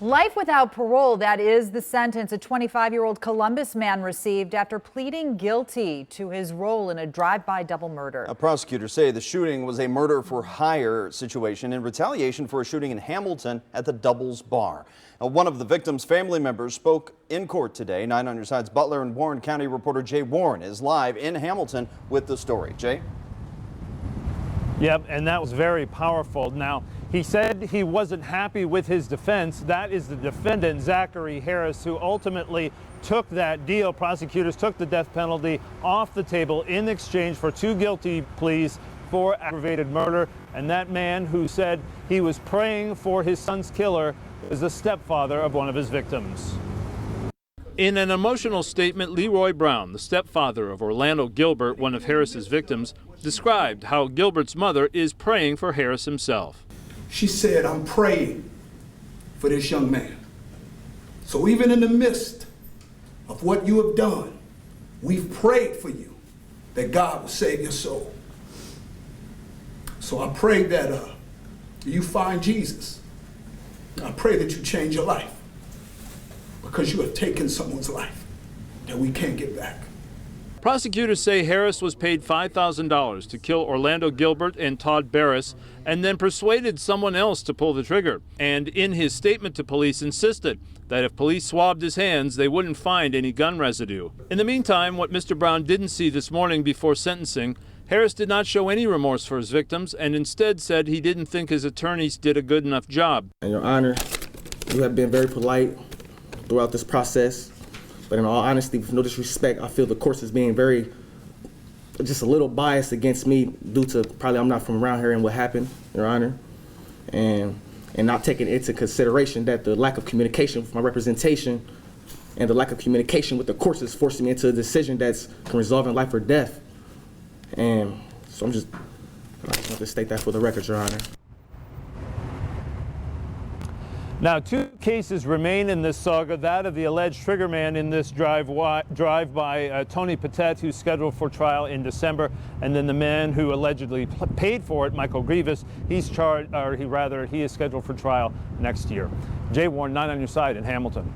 Life without parole, that is the sentence a 25-year-old Columbus man received after pleading guilty to his role in a drive-by double murder. Prosecutors say the shooting was a murder for hire situation in retaliation for a shooting in Hamilton at the Doubles Bar. One of the victim's family members spoke in court today. 9 on your side's Butler and Warren County reporter Jay Warren is live in Hamilton with the story. Jay? Yep, and that was very powerful. Now, he said he wasn't happy with his defense. That is the defendant, Zachary Harris, who ultimately took that deal. Prosecutors took the death penalty off the table in exchange for 2 guilty pleas for aggravated murder. And that man who said he was praying for his son's killer is the stepfather of one of his victims. In an emotional statement, Leroy Brown, the stepfather of Orlando Gilbert, one of Harris's victims, described how Gilbert's mother is praying for Harris himself. She said, "I'm praying for this young man. So even in the midst of what you have done, we've prayed for you that God will save your soul. So I pray that you find Jesus. I pray that you change your life, because you have taken someone's life that we can't get back." Prosecutors say Harris was paid $5,000 to kill Orlando Gilbert and Todd Berus, and then persuaded someone else to pull the trigger. And in his statement to police insisted that if police swabbed his hands, they wouldn't find any gun residue. In the meantime, what Mr. Brown didn't see this morning before sentencing, Harris did not show any remorse for his victims and instead said he didn't think his attorneys did a good enough job. And Your Honor, you have been very polite throughout this process. But in all honesty, with no disrespect, I feel the court is being just a little biased against me due to probably I'm not from around here and what happened, Your Honor, and not taking into consideration that the lack of communication with my representation and the lack of communication with the courts is forcing me into a decision that's can resolve in life or death. And so I just want to state that for the record, Your Honor. Now, 2 cases remain in this saga, that of the alleged triggerman in this drive-by, Tony Patet, who's scheduled for trial in December, and then the man who allegedly paid for it, Michael Grievous, he is scheduled for trial next year. Jay Warren, 9 on your side in Hamilton.